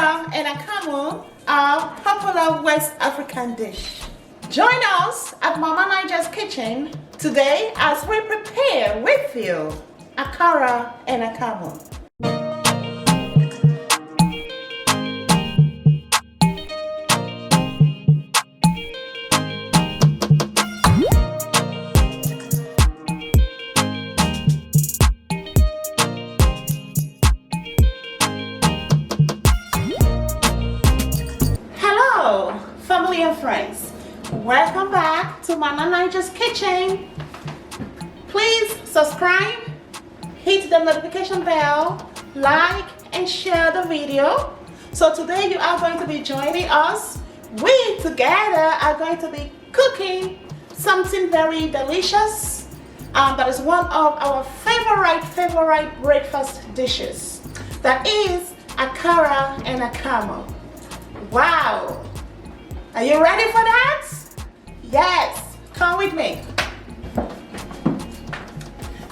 Akara and Akamu are popular West African dish. Join us at Mama Nigeria's kitchen today as we prepare with you Akara and Akamu. Family and friends, welcome back to Mama Nigeria's kitchen. Please subscribe, hit the notification bell, like and share the video. So today you are going to be joining us. We together are going to be cooking something very delicious. That is one of our favorite breakfast dishes. That is Akara and Akamu. Wow! Are you ready for that? Yes, come with me.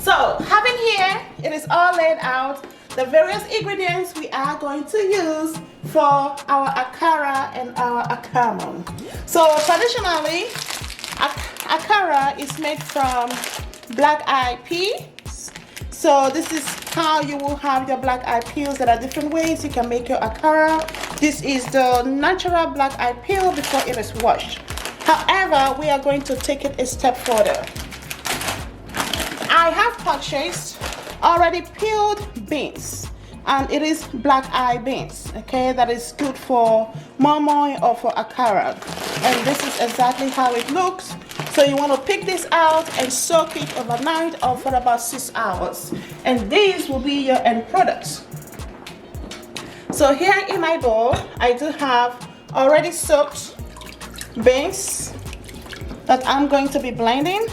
So, having here, it is all laid out, the various ingredients we are going to use for our Akara and our Akamu. So, traditionally, Akara is made from black-eyed peas. So, this is how you will have your black-eyed peas. There are different ways you can make your Akara. This is the natural black-eyed peel before it is washed. However, we are going to take it a step further. I have purchased already peeled beans, and it is black-eyed beans, okay? That is good for moi or for Akara. And this is exactly how it looks. So you want to pick this out and soak it overnight or for about 6 hours. And these will be your end products. So here in my bowl, I do have already soaked beans that I'm going to be blending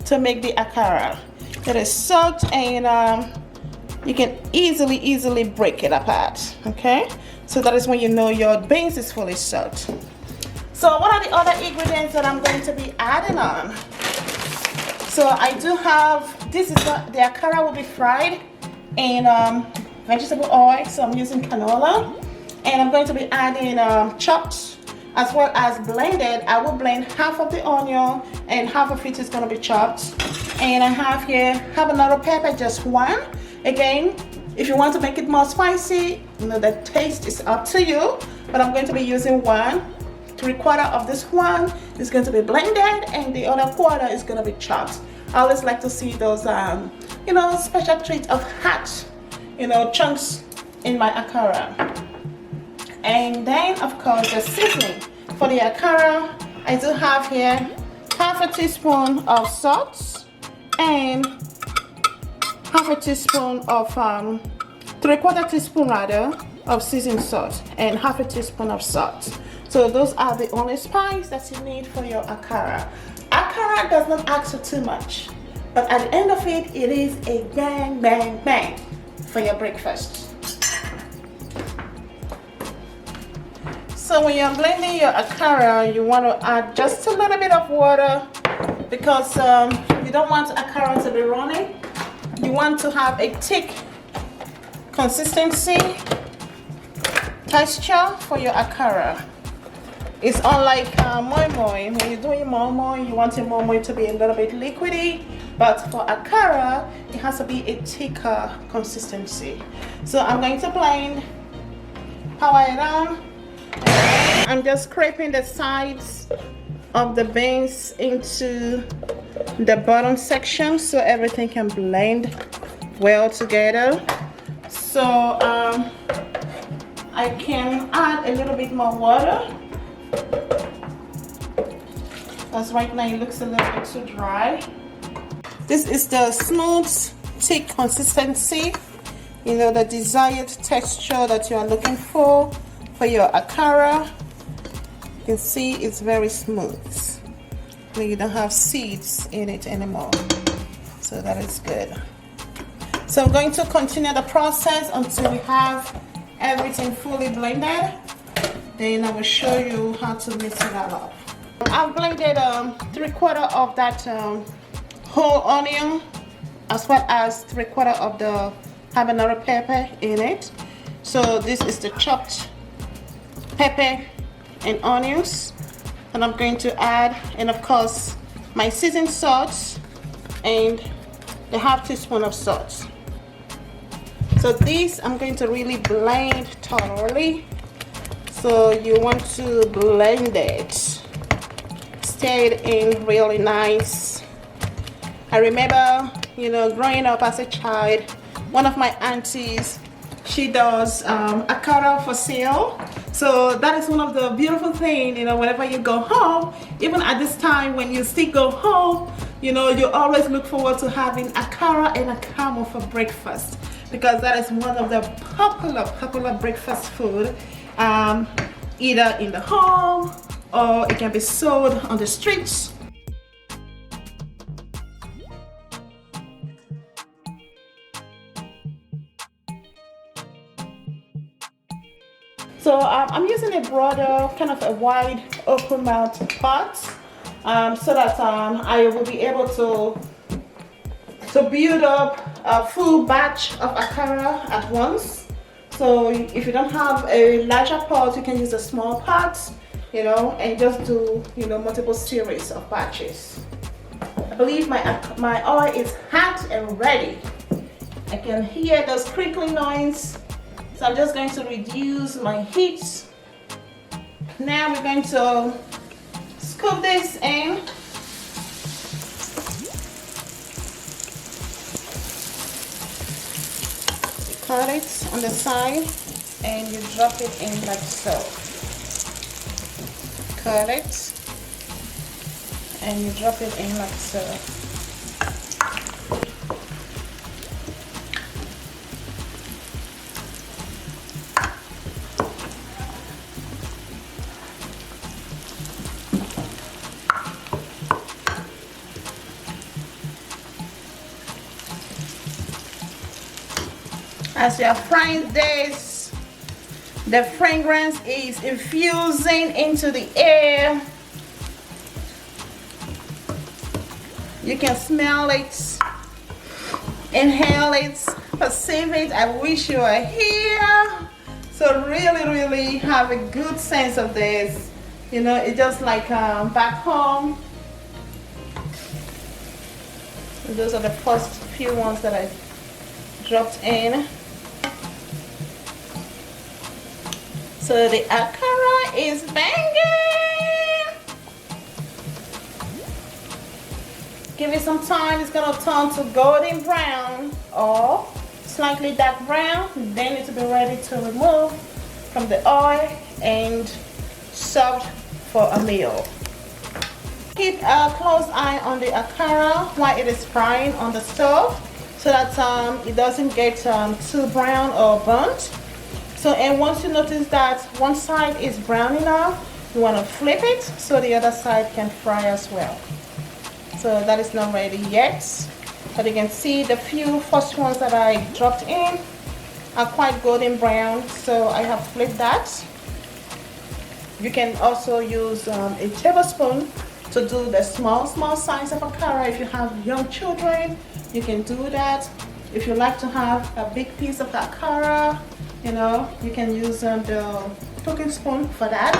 to make the Akara. It is soaked and you can easily break it apart, okay? So that is when you know your beans is fully soaked. So what are the other ingredients that I'm going to be adding on? So I do have, this is the Akara will be fried in vegetable oil, so I'm using canola, and I'm going to be adding chopped as well as blended. I will blend half of the onion and half of it is going to be chopped. And I have here habanero pepper, just one. Again, if you want to make it more spicy, you know, the taste is up to you, but I'm going to be using 3/4 of this one is going to be blended and the other quarter is going to be chopped. I always like to see those you know, special treat of hot, you know, chunks in my Akara. And then of course the seasoning for the Akara, I do have here half a teaspoon of salt and half a teaspoon of 3/4 teaspoon rather of seasoned salt and half a teaspoon of salt. So those are the only spices that you need for your Akara. Akara does not ask for too much, but at the end of it, it is a bang for your breakfast. So when you're blending your Akara, you want to add just a little bit of water because you don't want Akara to be runny. You want to have a thick consistency, texture for your Akara. It's unlike moi. When you're doing moi, you want your moi to be a little bit liquidy, but for Akara, it has to be a thicker consistency. So I'm going to blend, power it on. I'm just scraping the sides of the beans into the bottom section so everything can blend well together. So I can add a little bit more water, because right now it looks a little bit too dry. This is the smooth, thick consistency, you know, the desired texture that you are looking for your Akara. You can see it's very smooth. You don't have seeds in it anymore, so that is good. So I'm going to continue the process until we have everything fully blended. Then I will show you how to mix it all up. I've blended 3/4 of that whole onion as well as 3/4 of the habanero pepper in it. So this is the chopped pepper and onions that I'm going to add, and of course my seasoned salt and a half teaspoon of salt. So this I'm going to really blend thoroughly. So you want to blend it, stir it in really nice. I remember, you know, growing up as a child, one of my aunties, she does akara for sale. So that is one of the beautiful things, you know, whenever you go home, even at this time when you still go home, you know, you always look forward to having akara and akamu for breakfast, because that is one of the popular breakfast food, either in the home or it can be sold on the streets. So I'm using a broader, kind of a wide open mouth pot, so that I will be able to build up a full batch of akara at once. So if you don't have a larger pot, you can use a small pot, you know, and just do, you know, multiple series of batches. I believe my oil is hot and ready. I can hear those crinkling noise. So I'm just going to reduce my heat. Now we're going to scoop this in. Cut it on the side and you drop it in like so. Cut it and you drop it in like so. As you are frying this, the fragrance is infusing into the air. You can smell it, inhale it, perceive it. I wish you were here. So really have a good sense of this. You know, it's just like back home. And those are the first few ones that I dropped in. So the akara is banging. Give it some time, it's gonna turn to golden brown or slightly dark brown. Then it will be ready to remove from the oil and served for a meal. Keep a close eye on the akara while it is frying on the stove, so that it doesn't get too brown or burnt. So, and once you notice that one side is brown enough, you want to flip it so the other side can fry as well. So that is not ready yet, but you can see the few first ones that I dropped in are quite golden brown, so I have flipped that. You can also use a tablespoon to do the small size of akara. If you have young children, you can do that. If you like to have a big piece of akara, you know, you can use the cooking spoon for that.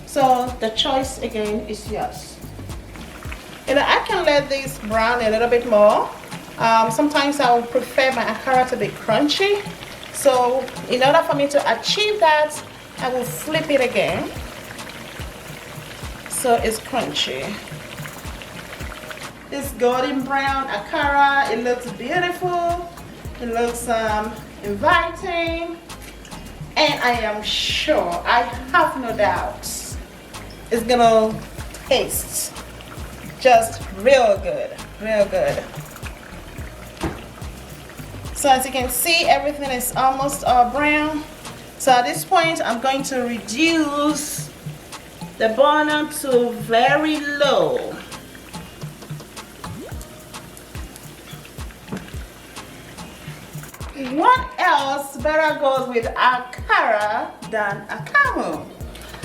So the choice again is yours. You know, I can let this brown a little bit more. Sometimes I would prefer my akara to be crunchy. So in order for me to achieve that, I will flip it again so it's crunchy. This golden brown akara, it looks beautiful. It looks inviting, and I am sure, I have no doubts, it's gonna taste just real good. So as you can see, everything is almost brown. So at this point, I'm going to reduce the burner to very low. What else better goes with akara than akamu?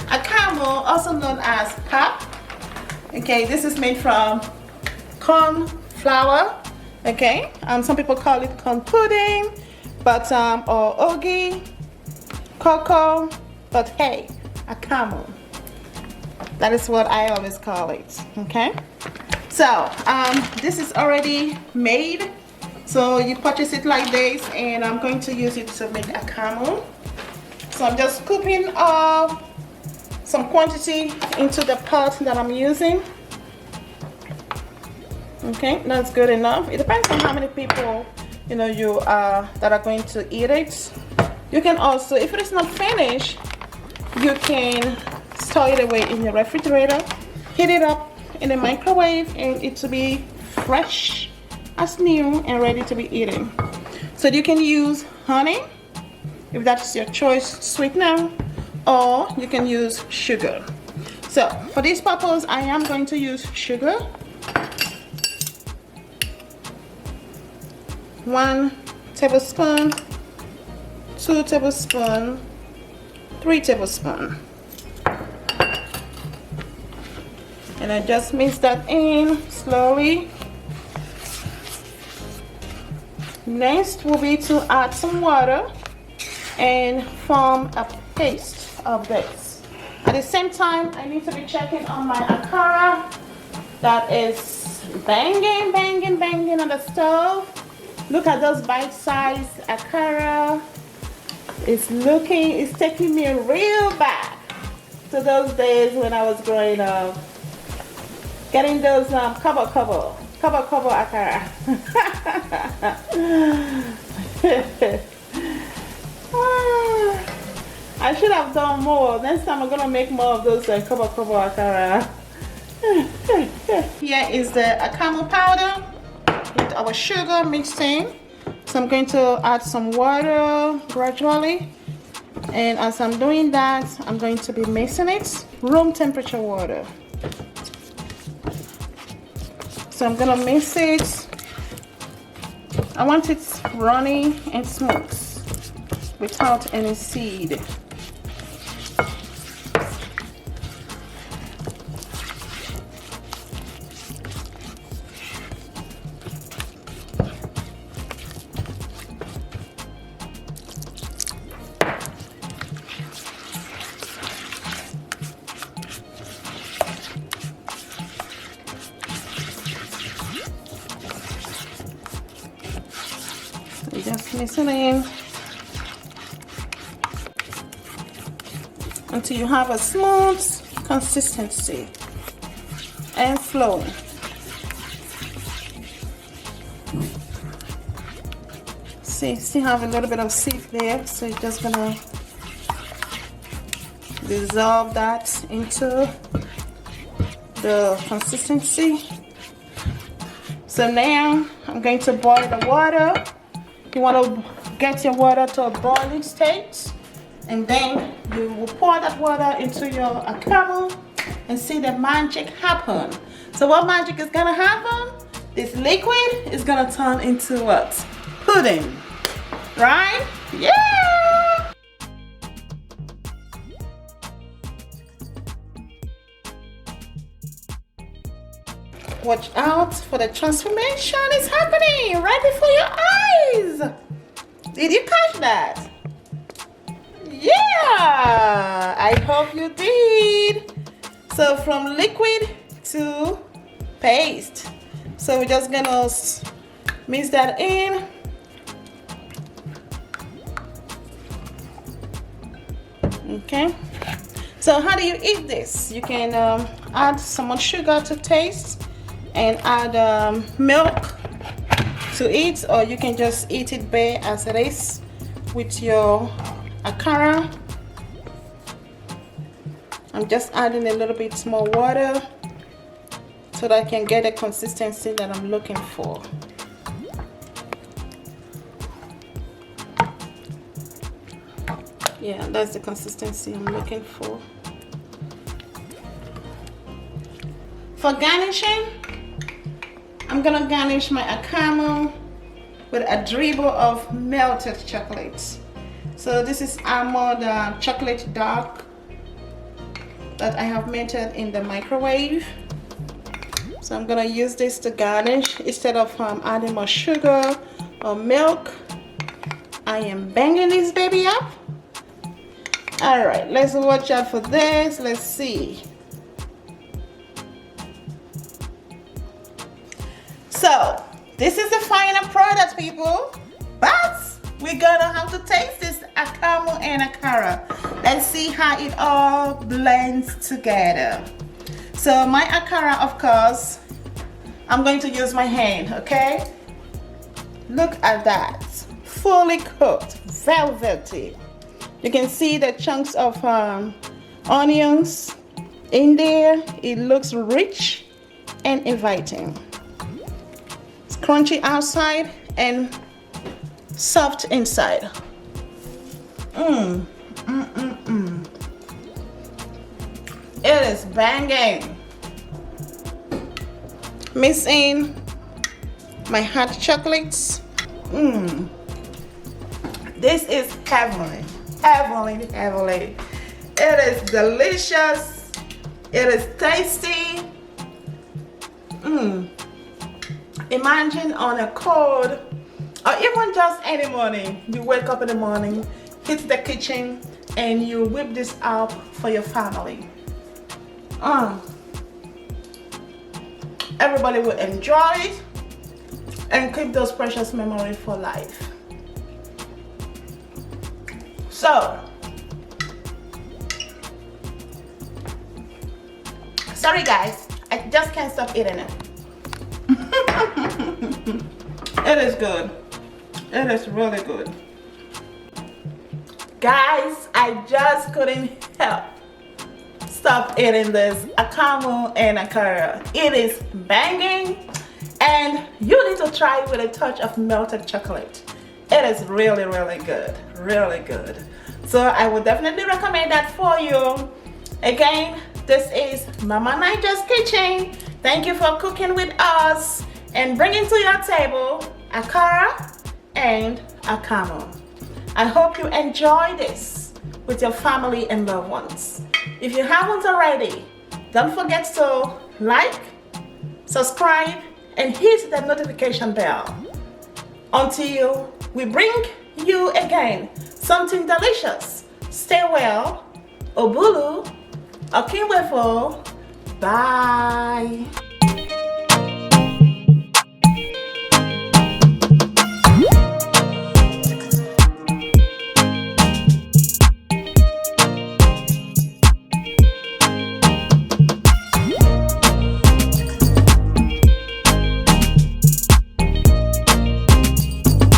Akamu, also known as pap. Okay, this is made from corn flour. Okay, some people call it corn pudding, but or ogi, cocoa. But hey, Akamu. That is what I always call it. Okay. So this is already made. So you purchase it like this, and I'm going to use it to make akamu. So I'm just scooping some quantity into the pot that I'm using. Okay, that's good enough. It depends on how many people you are that are going to eat it. You can also, if it is not finished, you can store it away in your refrigerator, heat it up in the microwave, and it will be fresh as new and ready to be eaten. So you can use honey if that's your choice sweetener, or you can use sugar. So for this purpose, I am going to use sugar. 1 tablespoon, 2 tablespoons, 3 tablespoons. And I just mix that in slowly. Next will be to add some water and form a paste of this. At the same time, I need to be checking on my Akara that is banging, banging, banging on the stove. Look at those bite-sized Akara. It's taking me real back to those days when I was growing up. Getting those cover Akara. I should have done more. Next time I'm gonna make more of those cover Akara. Here is the Akamu powder with our sugar mixed in. So I'm going to add some water gradually, and as I'm doing that, I'm going to be mixing it room temperature water. So I'm gonna mix it. I want it runny and smooth without any seed. Just mix it in until you have a smooth consistency and flow. See, have a little bit of seed there, so you're just gonna dissolve that into the consistency. So now I'm going to boil the water. You want to get your water to a boiling state, and then you will pour that water into your Akamu and see the magic happen. So what magic is gonna happen? This liquid is gonna turn into what? Pudding, right? Yeah! Watch out for the transformation. It's happening right before your eyes. Did you catch that? Yeah, I hope you did. So from liquid to paste. So we're just gonna mix that in. Okay. So how do you eat this? You can add some more sugar to taste and add milk to eat, or you can just eat it bare as it is with your Akara. I'm just adding a little bit more water so that I can get the consistency that I'm looking for. Yeah, that's the consistency I'm looking for. For garnishing, I'm gonna garnish my Akamu with a dribble of melted chocolate. So this is almond chocolate dark that I have melted in the microwave. So I'm gonna use this to garnish instead of adding more sugar or milk. I am banging this baby up. All right, let's watch out for this. Let's see. So this is the final product, people, but we're gonna have to taste this Akamu and Akara. Let's see how it all blends together. So my Akara, of course, I'm going to use my hand, okay? Look at that, fully cooked, velvety. You can see the chunks of onions in there. It looks rich and inviting. It's crunchy outside and soft inside. It is banging. Mixing my hot chocolates. This is heavenly, heavenly, heavenly. It is delicious. It is tasty. Imagine on a cold or even just any morning, you wake up in the morning, hit the kitchen, and you whip this up for your family. Everybody will enjoy it and keep those precious memories for life. So, sorry guys, I just can't stop eating it. It is good. It is really good. Guys, I just couldn't help stop eating this Akamu and Akara. It is banging, and you need to try it with a touch of melted chocolate. It is really, really good. Really good. So I would definitely recommend that for you. Again, this is Mama Niger's Kitchen. Thank you for cooking with us and bringing to your table Akara and Akamu. I hope you enjoy this with your family and loved ones. If you haven't already, don't forget to like, subscribe, and hit the notification bell. Until we bring you again something delicious. Stay well. Obulu, Okinwefo. Bye.